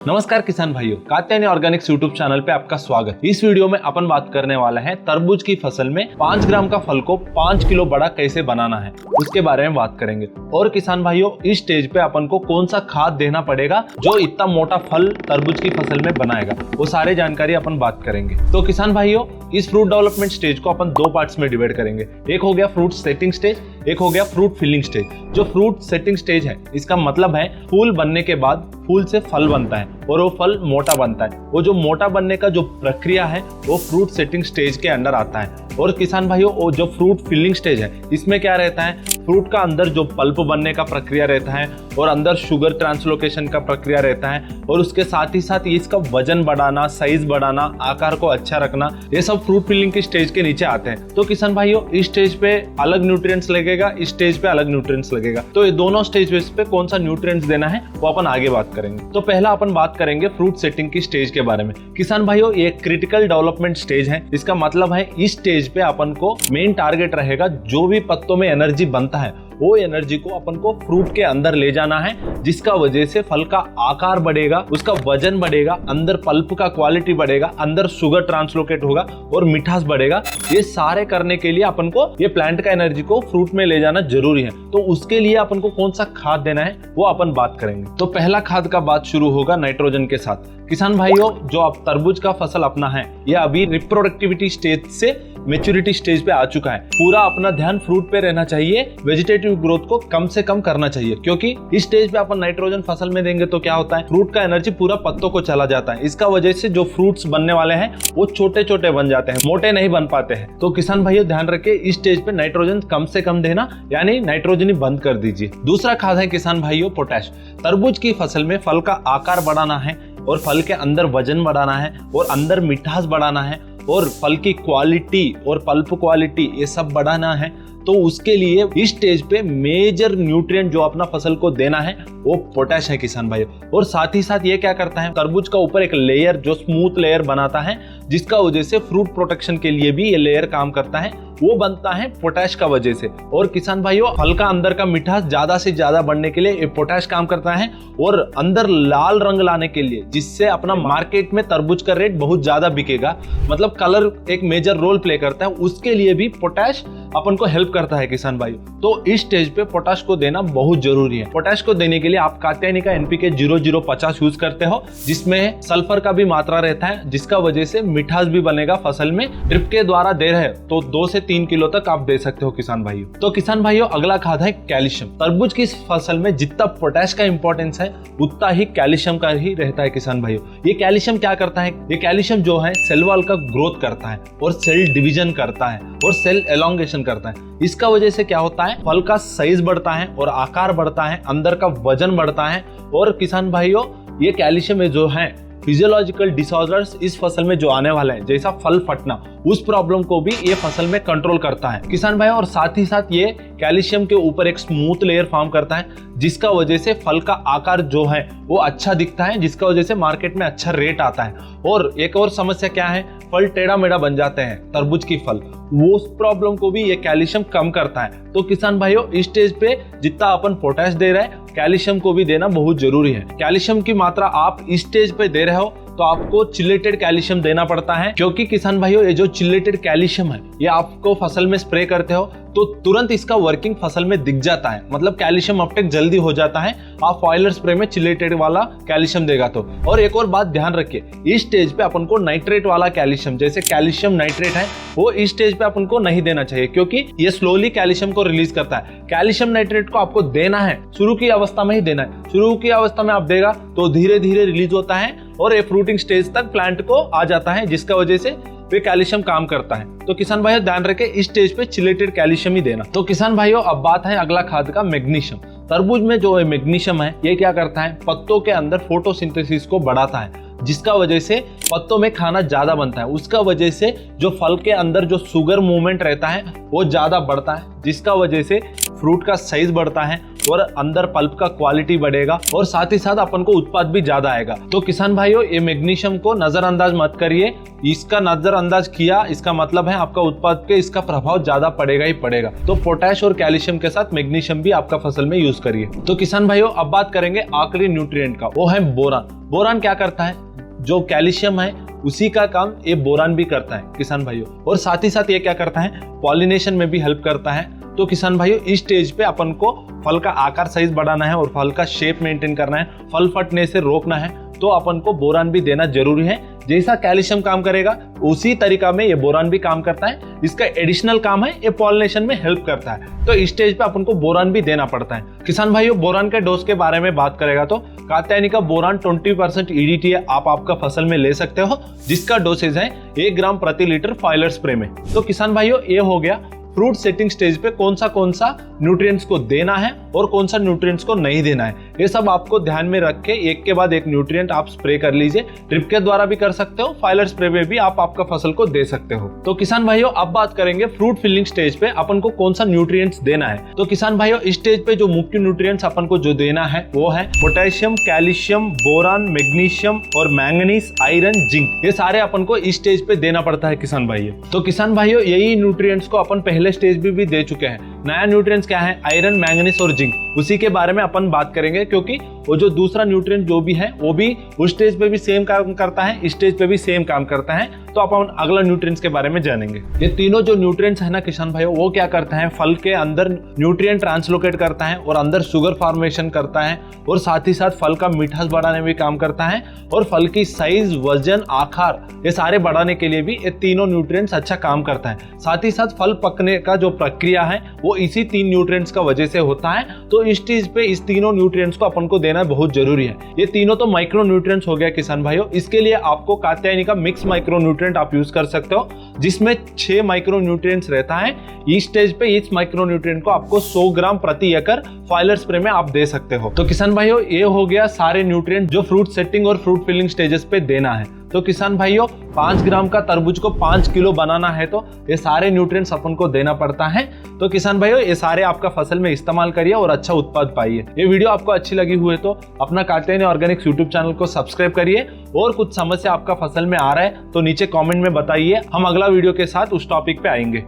नमस्कार किसान भाइयों, कात्यायनी ऑर्गेनिक्स यूट्यूब चैनल पे आपका स्वागत। इस वीडियो में अपन बात करने वाला है तरबूज की फसल में 5 ग्राम का फल को 5 किलो बड़ा कैसे बनाना है, उसके बारे में बात करेंगे। और किसान भाइयों, इस स्टेज पे अपन को कौन सा खाद देना पड़ेगा जो इतना मोटा फल तरबूज की फसल में बनाएगा, वो सारे जानकारी अपन बात करेंगे। तो किसान भाइयों, इस फ्रूट डेवलपमेंट स्टेज को अपन 2 पार्ट्स में डिवाइड करेंगे। एक हो गया फ्रूट सेटिंग स्टेज, एक हो गया फ्रूट फिलिंग स्टेज। जो फ्रूट सेटिंग स्टेज है, इसका मतलब है फूल बनने के बाद फूल से फल बनता है और वो फल मोटा बनता है। वो जो मोटा बनने का जो प्रक्रिया है वो फ्रूट सेटिंग स्टेज के अंडर आता है। और किसान भाइयों, वो जो फ्रूट फिलिंग स्टेज है, इसमें क्या रहता है, फ्रूट का अंदर जो पल्प बनने का प्रक्रिया रहता है और अंदर शुगर ट्रांसलोकेशन का प्रक्रिया रहता है और उसके साथ ही साथ इसका वजन बढ़ाना, साइज बढ़ाना, आकार को अच्छा रखना, ये सब फ्रूट फिलिंग की स्टेज के नीचे आते हैं। तो किसान भाइयों, इस स्टेज पे अलग न्यूट्रिएंट्स लगेगा, इस स्टेज पे अलग न्यूट्रिएंट्स लगेगा। तो ये दोनों स्टेज पे कौन सा न्यूट्रिएंट्स देना है वो अपन आगे बात करेंगे। तो पहला अपन बात करेंगे फ्रूट सेटिंग की स्टेज के बारे में। किसान भाइयों, ये क्रिटिकल डेवलपमेंट स्टेज है। इसका मतलब है इस स्टेज पे अपन को मेन टारगेट रहेगा, जो भी पत्तों में एनर्जी बनता है वो एनर्जी को अपन को फ्रूट के अंदर ले जाना है, जिसका वजह से फल का आकार बढ़ेगा, उसका वजन बढ़ेगा, अंदर पल्प का क्वालिटी बढ़ेगा, अंदर शुगर ट्रांसलोकेट होगा और मिठास बढ़ेगा। ये सारे करने के लिए अपन को ये प्लांट का एनर्जी को फ्रूट में ले जाना जरूरी है। तो उसके लिए अपन को कौन सा खाद देना है वो अपन बात करेंगे। तो पहला खाद का बात शुरू होगा नाइट्रोजन के साथ। किसान भाइयों, जो अब तरबूज का फसल अपना है, ये अभी रिप्रोडक्टिविटी स्टेज से मैच्योरिटी स्टेज पे आ चुका है। पूरा अपना ध्यान फ्रूट पे रहना चाहिए, वेजिटेटिव ग्रोथ को कम से कम करना चाहिए, क्योंकि इस स्टेज पे अपन नाइट्रोजन फसल में देंगे तो क्या होता है, फ्रूट का एनर्जी पूरा पत्तों को चला जाता है। इसका वजह से जो फ्रूट्स बनने वाले हैं वो छोटे छोटे बन जाते हैं, मोटे नहीं बन पाते हैं। तो किसान भाइयों, ध्यान रखिए, इस स्टेज पे नाइट्रोजन कम से कम देना, यानी नाइट्रोजन ही बंद कर दीजिए। दूसरा खाद है किसान भाइयों पोटैश। तरबूज की फसल में फल का आकार बढ़ाना है और फल के अंदर वजन बढ़ाना है और अंदर मिठास बढ़ाना है और फल की क्वालिटी और पल्प क्वालिटी ये सब बढ़ाना है। तो उसके लिए इस स्टेज पे मेजर न्यूट्रिएंट जो अपना फसल को देना है वो पोटैश है किसान भाइयों। और साथ ही साथ ये क्या करता है, तरबूज का ऊपर एक लेयर जो स्मूथ लेयर बनाता है, जिसका वजह से फ्रूट प्रोटेक्शन के लिए भी ये लेयर काम करता है, वो बनता है पोटैश का वजह से। और किसान भाइयों, फल का अंदर का मिठास ज्यादा से ज्यादा बढ़ने के लिए ये पोटैश काम करता है और अंदर लाल रंग लाने के लिए, जिससे अपना मार्केट में तरबूज का रेट बहुत ज्यादा बिकेगा, मतलब कलर एक मेजर रोल प्ले करता है, उसके लिए भी पोटैश अपन को हेल्प करता है किसान भाई। तो इस स्टेज पे पोटैश को देना बहुत जरूरी है। पोटैश को देने के लिए आप कात्यायनी का NPK 0050 यूज करते हो, जिसमें सल्फर का भी मात्रा रहता है, जिसका वजह से मिठास भी बनेगा फसल में। ड्रिप के द्वारा दे रहे तो 2 से 3 किलो तक आप दे सकते हो किसान भाइयों। तो किसान भाइयों, अगला खाद है कैल्शियम। तरबूज की फसल में जितना पोटैश का इंपॉर्टेंस है उतना ही कैल्शियम का ही रहता है किसान भाइयों। ये कैल्शियम क्या करता है, ये कैल्शियम जो है सेल वॉल का ग्रोथ करता है और सेल डिवीजन करता है और सेल एलोंगेशन करता है। इसका वजह से क्या होता है, फल का साइज बढ़ता है और आकार बढ़ता है, अंदर का वजन बढ़ता है। और किसान भाइयों, ये कैल्शियम जो है, फिजियोलॉजिकल डिसऑर्डर्स इस फसल में जो आने वाले हैं, जैसा फल फटना, उस प्रॉब्लम को भी ये फसल में कंट्रोल करता है किसान भाई। और साथ ही साथ ये कैल्शियम के ऊपर एक स्मूथ लेयर फॉर्म करता है, जिसका वजह से फल का आकार जो है वो अच्छा दिखता है, जिसका वजह से मार्केट में अच्छा रेट आता है। और एक और समस्या क्या है, फल टेढ़ा मेढ़ा बन जाते हैं तरबूज की फल, वो प्रॉब्लम को भी ये कैल्शियम कम करता है। तो किसान भाइयों, इस स्टेज पे जितना अपन पोटैश दे रहे हैं, कैल्शियम को भी देना बहुत जरूरी है। कैल्शियम की मात्रा आप इस स्टेज पे दे रहे हो तो आपको चिलेटेड कैल्शियम देना पड़ता है, क्योंकि किसान भाइयों, ये जो चिलेटेड कैल्शियम है ये आपको फसल में स्प्रे करते हो तो तुरंत इसका वर्किंग फसल में दिख जाता है, मतलब कैल्शियम अपटेक जल्दी हो जाता है आप फॉइलर स्प्रे में चिलेटेड वाला कैल्शियम देगा तो। और एक और बात ध्यान रखिए, इस स्टेज पे अपन को नाइट्रेट वाला कैल्शियम, जैसे कैल्शियम नाइट्रेट है, वो इस स्टेज पे अपन को नहीं देना चाहिए, क्योंकि ये स्लोली कैल्शियम को रिलीज करता है। कैल्शियम नाइट्रेट को आपको देना है शुरू की अवस्था में ही देना है। शुरू की अवस्था में आप देगा तो धीरे धीरे रिलीज होता है और ये फ्रूटिंग स्टेज तक प्लांट को आ जाता है, जिसका वजह से वे कैल्शियम काम करता है। तो किसान भाइयों, ध्यान रखें, इस स्टेज पे चिलेटेड कैल्शियम ही देना। तो किसान भाइयों, अब बात है अगला खाद का, मैग्नीशियम। तरबूज में जो मैग्नीशियम है, ये क्या करता है, पत्तों के अंदर फोटोसिंथेसिस को बढ़ाता है, जिसका वजह से पत्तों में खाना ज्यादा बनता है। उसका वजह से जो फल के अंदर जो शुगर मूवमेंट रहता है वो ज्यादा बढ़ता है, जिसका वजह से फ्रूट का साइज बढ़ता है और अंदर पल्प का क्वालिटी बढ़ेगा और साथ ही साथ अपन को उत्पाद भी ज्यादा आएगा। तो किसान भाइयों, ये मैग्नीशियम को नजरअंदाज मत करिए। इसका नजरअंदाज किया इसका मतलब है आपका उत्पाद पे इसका प्रभाव ज्यादा पड़ेगा ही पड़ेगा। तो पोटैश और कैल्शियम के साथ मैग्नीशियम भी आपका फसल में यूज करिए। तो किसान भाइयों, अब बात करेंगे आखिरी न्यूट्रिएंट का, वो है बोरान। बोरान क्या करता है? जो कैल्शियम है उसी का काम ये बोरान भी करता है किसान भाइयों, और साथ ही साथ ये क्या करता है? पॉलिनेशन में भी हेल्प करता है। तो किसान भाइयों, इस स्टेज पे अपन को फल का आकार साइज बढ़ाना है और फल का शेप मेंटेन करना है, फल फटने से रोकना है, तो अपन को बोरान भी देना जरूरी है। जैसा कैल्शियम काम करेगा उसी तरीका में ये बोरान भी काम करता है। इसका एडिशनल काम है ये पॉलिनेशन में हेल्प करता है। तो इस स्टेज पे अपन को बोरान भी देना पड़ता है। किसान भाइयों, बोरान के डोज के बारे में बात करेगा तो कात्यायनी का बोरान 20% EDTA आप आपका फसल में ले सकते हो, जिसका डोसेज है 1 ग्राम प्रति लीटर फाइलर स्प्रे में। तो किसान भाइयों, ये हो गया फ्रूट सेटिंग स्टेज पे कौन सा न्यूट्रिएंट्स को देना है और कौन सा न्यूट्रिएंट्स को नहीं देना है। ये सब आपको ध्यान में रख के एक के बाद एक न्यूट्रिएंट आप स्प्रे कर लीजिए। ड्रिप के द्वारा भी कर सकते हो, फाइलर स्प्रे में भी आप आपका फसल को दे सकते हो। तो किसान भाइयों, अब बात करेंगे फ्रूट फिलिंग स्टेज पे अपन को कौन सा न्यूट्रिएंट्स देना है। तो किसान भाइयों, इस स्टेज पे जो मुख्य न्यूट्रिएंट्स अपन को जो देना है वो है पोटेशियम, कैल्शियम, बोरान, मैग्नीशियम और मैंगनीज, आयरन, जिंक। ये सारे अपन को इस स्टेज पे देना पड़ता है किसान भाइयों। तो किसान भाइयों, यही न्यूट्रिएंट्स को अपन पहले स्टेज भी दे चुके हैं। नया न्यूट्रिएंट्स क्या है? आयरन, मैंगनीज और जिंक। उसी के बारे में अपन बात करेंगे, क्योंकि वो जो दूसरा न्यूट्रिएंट जो भी है वो भी उस स्टेज पे भी सेम काम करता है, इस स्टेज पे भी सेम काम करता है। तो अपन अगला न्यूट्रिएंट्स के बारे में जानेंगे। ये तीनों जो न्यूट्रिएंट्स है ना किसान भाइयों, वो क्या करता है? फल के अंदर न्यूट्रिएंट ट्रांसलोकेट करता है और अंदर शुगर फॉर्मेशन करता है, और साथ ही साथ फल का मिठास बढ़ाने में काम करता है, और फल की साइज, वजन, आकार ये सारे बढ़ाने के लिए भी ये तीनों न्यूट्रिएंट्स अच्छा काम करता है। साथ ही साथ फल पकने का जो प्रक्रिया है वो इसी 3 न्यूट्रिएंट्स का वजह से होता है। तो इस स्टेज पे इस तीनों न्यूट्रिएंट्स को अपन को देना बहुत जरूरी है। ये तीनों तो माइक्रो न्यूट्रिएंट्स हो गया किसान भाइयों। इसके लिए आपको कात्यायनी का मिक्स माइक्रो न्यूट्रिएंट आप यूज कर सकते हो, जिसमें 6 माइक्रो न्यूट्रिएंट्स रहता है। इस स्टेज पे इस माइक्रो न्यूट्रिएंट को आपको 100 ग्राम प्रति एकड़ फाइलर स्प्रे में आप दे सकते हो। तो किसान भाइयों, ये हो गया सारे न्यूट्रिएंट जो फ्रूट सेटिंग और फ्रूट फिलिंग स्टेजेस पे देना है। तो किसान भाइयों, 5 ग्राम का तरबूज को 5 किलो बनाना है तो ये सारे न्यूट्रिएंट्स अपन को देना पड़ता है। तो किसान भाइयों, ये सारे आपका फसल में इस्तेमाल करिए और अच्छा उत्पाद पाइए। ये वीडियो आपको अच्छी लगी हुई है तो अपना कात्यायनी ऑर्गेनिक्स यूट्यूब चैनल को सब्सक्राइब करिए, और कुछ समस्या आपका फसल में आ रहा है तो नीचे कमेंट में बताइए, हम अगला वीडियो के साथ उस टॉपिक पे आएंगे।